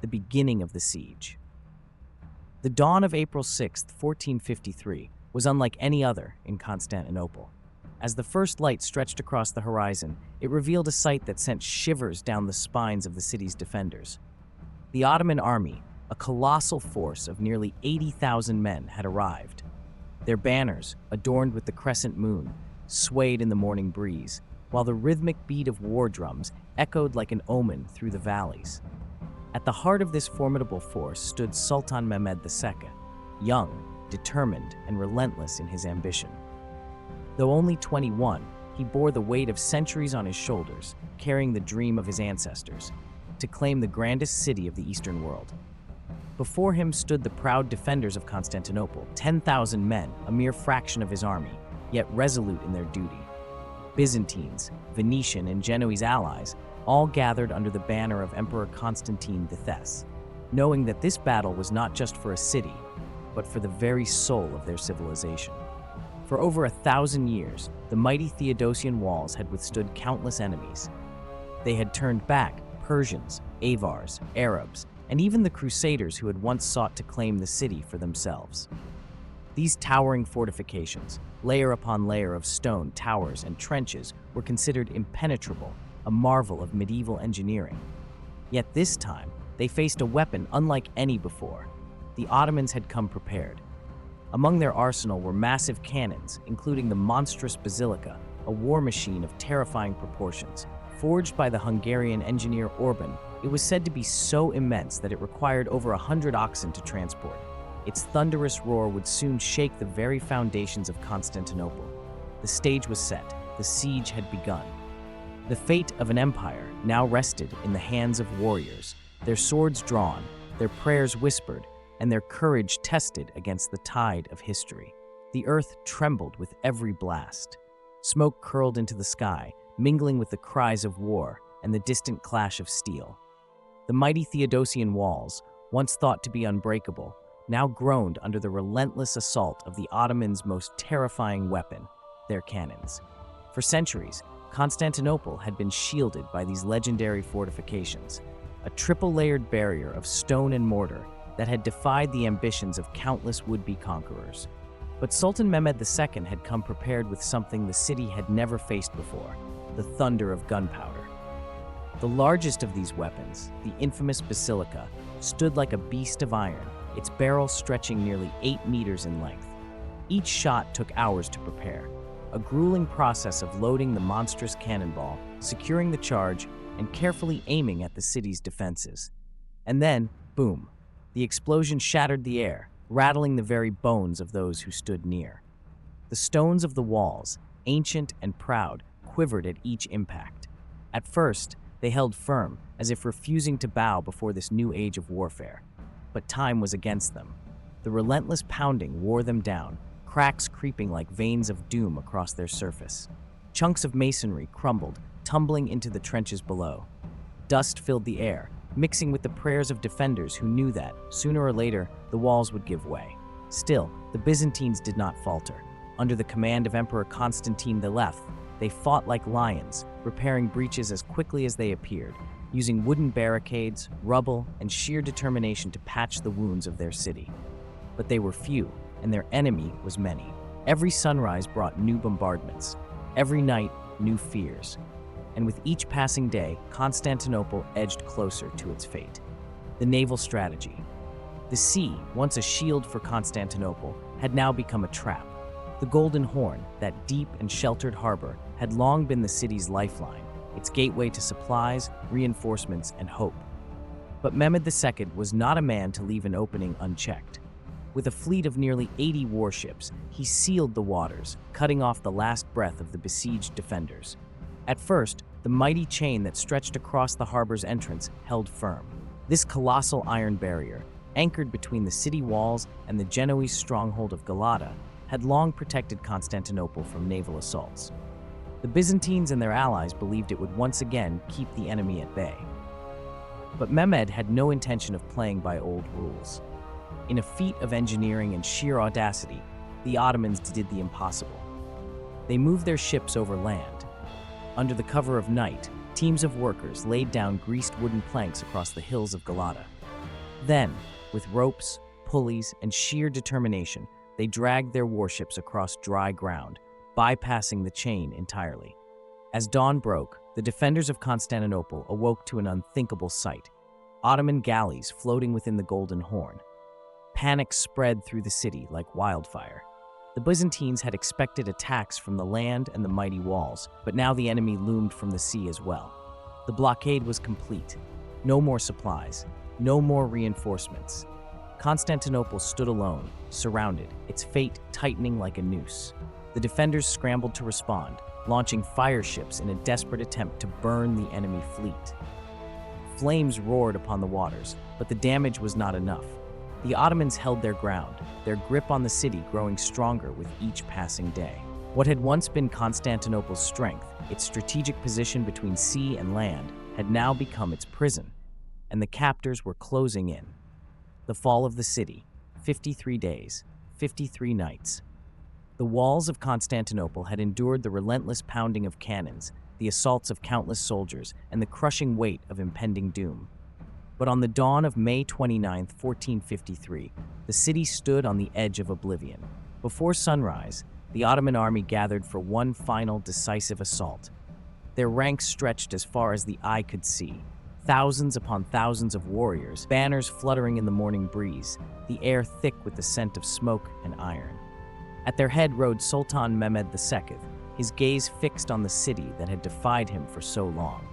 the beginning of the siege. The dawn of April 6, 1453, was unlike any other in Constantinople. As the first light stretched across the horizon, it revealed a sight that sent shivers down the spines of the city's defenders. The Ottoman army, a colossal force of nearly 80,000 men, had arrived. Their banners, adorned with the crescent moon, swayed in the morning breeze, while the rhythmic beat of war drums echoed like an omen through the valleys. At the heart of this formidable force stood Sultan Mehmed II, young, determined, and relentless in his ambition. Though only 21, he bore the weight of centuries on his shoulders, carrying the dream of his ancestors, to claim the grandest city of the Eastern world. Before him stood the proud defenders of Constantinople, 10,000 men, a mere fraction of his army, yet resolute in their duty. Byzantines, Venetian, and Genoese allies all gathered under the banner of Emperor Constantine III, knowing that this battle was not just for a city, but for the very soul of their civilization. For over 1,000 years, the mighty Theodosian walls had withstood countless enemies. They had turned back Persians, Avars, Arabs, and even the Crusaders who had once sought to claim the city for themselves. These towering fortifications, layer upon layer of stone, towers, and trenches, were considered impenetrable, a marvel of medieval engineering. Yet this time, they faced a weapon unlike any before. The Ottomans had come prepared. Among their arsenal were massive cannons, including the monstrous basilica, a war machine of terrifying proportions. Forged by the Hungarian engineer Orban, it was said to be so immense that it required over 100 oxen to transport. Its thunderous roar would soon shake the very foundations of Constantinople. The stage was set. The siege had begun. The fate of an empire now rested in the hands of warriors, their swords drawn, their prayers whispered, and their courage tested against the tide of history. The earth trembled with every blast. Smoke curled into the sky, mingling with the cries of war and the distant clash of steel. The mighty Theodosian walls, once thought to be unbreakable, now groaned under the relentless assault of the Ottomans' most terrifying weapon, their cannons. For centuries, Constantinople had been shielded by these legendary fortifications, a triple-layered barrier of stone and mortar that had defied the ambitions of countless would-be conquerors. But Sultan Mehmed II had come prepared with something the city had never faced before: the thunder of gunpowder. The largest of these weapons, the infamous basilica, stood like a beast of iron, its barrel stretching nearly 8 meters in length. Each shot took hours to prepare, a grueling process of loading the monstrous cannonball, securing the charge, and carefully aiming at the city's defenses. And then, boom, the explosion shattered the air, rattling the very bones of those who stood near. The stones of the walls, ancient and proud, quivered at each impact. At first, they held firm, as if refusing to bow before this new age of warfare. But time was against them. The relentless pounding wore them down, cracks creeping like veins of doom across their surface. Chunks of masonry crumbled, tumbling into the trenches below. Dust filled the air, mixing with the prayers of defenders who knew that, sooner or later, the walls would give way. Still, the Byzantines did not falter. Under the command of Emperor Constantine IV, they fought like lions, repairing breaches as quickly as they appeared, using wooden barricades, rubble, and sheer determination to patch the wounds of their city. But they were few, and their enemy was many. Every sunrise brought new bombardments. Every night, new fears. And with each passing day, Constantinople edged closer to its fate. The naval strategy. The sea, once a shield for Constantinople, had now become a trap. The Golden Horn, that deep and sheltered harbor, had long been the city's lifeline, its gateway to supplies, reinforcements, and hope. But Mehmed II was not a man to leave an opening unchecked. With a fleet of nearly 80 warships, he sealed the waters, cutting off the last breath of the besieged defenders. At first, the mighty chain that stretched across the harbor's entrance held firm. This colossal iron barrier, anchored between the city walls and the Genoese stronghold of Galata, had long protected Constantinople from naval assaults. The Byzantines and their allies believed it would once again keep the enemy at bay. But Mehmed had no intention of playing by old rules. In a feat of engineering and sheer audacity, the Ottomans did the impossible. They moved their ships over land. Under the cover of night, teams of workers laid down greased wooden planks across the hills of Galata. Then, with ropes, pulleys, and sheer determination, they dragged their warships across dry ground, bypassing the chain entirely. As dawn broke, the defenders of Constantinople awoke to an unthinkable sight: Ottoman galleys floating within the Golden Horn. Panic spread through the city like wildfire. The Byzantines had expected attacks from the land and the mighty walls, but now the enemy loomed from the sea as well. The blockade was complete. No more supplies, no more reinforcements. Constantinople stood alone, surrounded, its fate tightening like a noose. The defenders scrambled to respond, launching fire ships in a desperate attempt to burn the enemy fleet. Flames roared upon the waters, but the damage was not enough. The Ottomans held their ground, their grip on the city growing stronger with each passing day. What had once been Constantinople's strength, its strategic position between sea and land, had now become its prison, and the captors were closing in. The fall of the city, 53 days, 53 nights. The walls of Constantinople had endured the relentless pounding of cannons, the assaults of countless soldiers, and the crushing weight of impending doom. But on the dawn of May 29, 1453, the city stood on the edge of oblivion. Before sunrise, the Ottoman army gathered for one final decisive assault. Their ranks stretched as far as the eye could see. Thousands upon thousands of warriors, banners fluttering in the morning breeze, the air thick with the scent of smoke and iron. At their head rode Sultan Mehmed II, his gaze fixed on the city that had defied him for so long.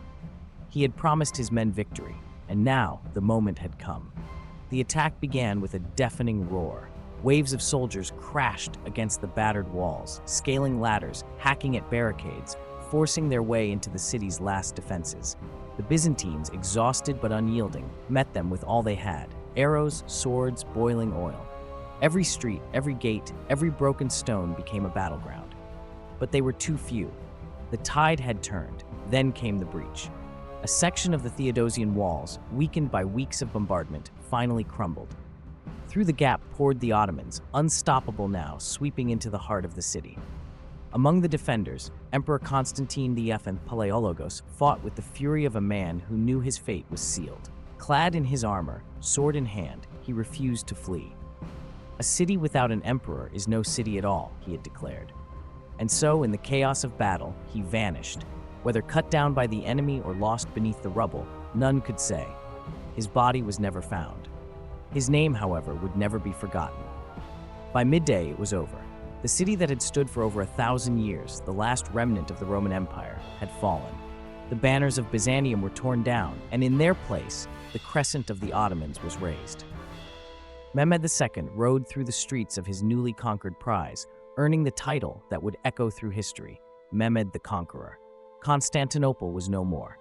He had promised his men victory, and now the moment had come. The attack began with a deafening roar. Waves of soldiers crashed against the battered walls, scaling ladders, hacking at barricades, forcing their way into the city's last defenses. The Byzantines, exhausted but unyielding, met them with all they had: arrows, swords, boiling oil. Every street, every gate, every broken stone became a battleground. But they were too few. The tide had turned. Then came the breach. A section of the Theodosian walls, weakened by weeks of bombardment, finally crumbled. Through the gap poured the Ottomans, unstoppable now, sweeping into the heart of the city. Among the defenders, Emperor Constantine V and Palaiologos fought with the fury of a man who knew his fate was sealed. Clad in his armor, sword in hand, he refused to flee. A city without an emperor is no city at all, he had declared. And so, in the chaos of battle, he vanished. Whether cut down by the enemy or lost beneath the rubble, none could say. His body was never found. His name, however, would never be forgotten. By midday, it was over. The city that had stood for over 1,000 years, the last remnant of the Roman Empire, had fallen. The banners of Byzantium were torn down, and in their place, the crescent of the Ottomans was raised. Mehmed II rode through the streets of his newly conquered prize, earning the title that would echo through history: Mehmed the Conqueror. Constantinople was no more.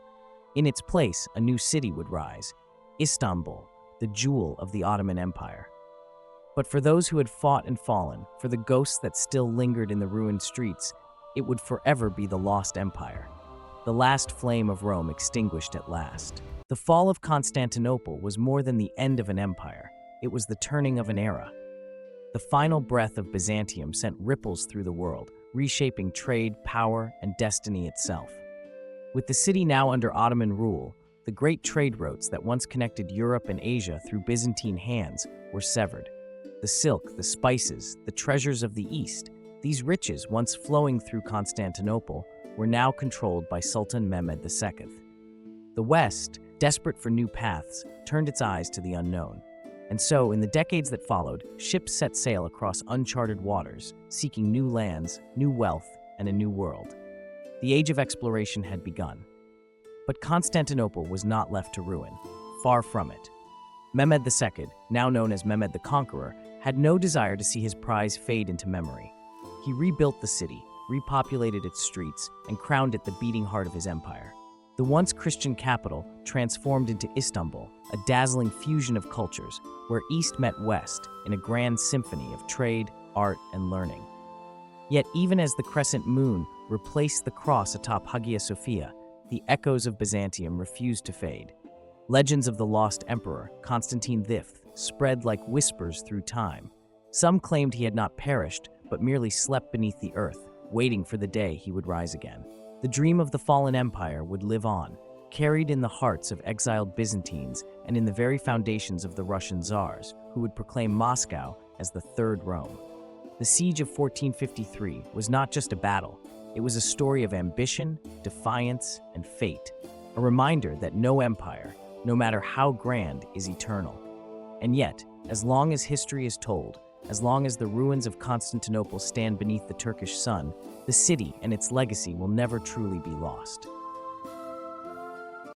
In its place, a new city would rise: Istanbul, the jewel of the Ottoman Empire. But for those who had fought and fallen, for the ghosts that still lingered in the ruined streets, it would forever be the lost empire. The last flame of Rome extinguished at last. The fall of Constantinople was more than the end of an empire. It was the turning of an era. The final breath of Byzantium sent ripples through the world, reshaping trade, power, and destiny itself. With the city now under Ottoman rule, the great trade routes that once connected Europe and Asia through Byzantine hands were severed. The silk, the spices, the treasures of the East, these riches once flowing through Constantinople, were now controlled by Sultan Mehmed II. The West, desperate for new paths, turned its eyes to the unknown. And so, in the decades that followed, ships set sail across uncharted waters, seeking new lands, new wealth, and a new world. The age of exploration had begun. But Constantinople was not left to ruin. Far from it. Mehmed II, now known as Mehmed the Conqueror, had no desire to see his prize fade into memory. He rebuilt the city, repopulated its streets, and crowned it the beating heart of his empire. The once Christian capital transformed into Istanbul, a dazzling fusion of cultures, where East met West in a grand symphony of trade, art, and learning. Yet even as the crescent moon replaced the cross atop Hagia Sophia, the echoes of Byzantium refused to fade. Legends of the lost emperor, Constantine V, spread like whispers through time. Some claimed he had not perished, but merely slept beneath the earth, waiting for the day he would rise again. The dream of the fallen empire would live on, carried in the hearts of exiled Byzantines and in the very foundations of the Russian Tsars, who would proclaim Moscow as the Third Rome. The Siege of 1453 was not just a battle, it was a story of ambition, defiance, and fate, a reminder that no empire, no matter how grand, is eternal. And yet, as long as history is told, as long as the ruins of Constantinople stand beneath the Turkish sun, the city and its legacy will never truly be lost.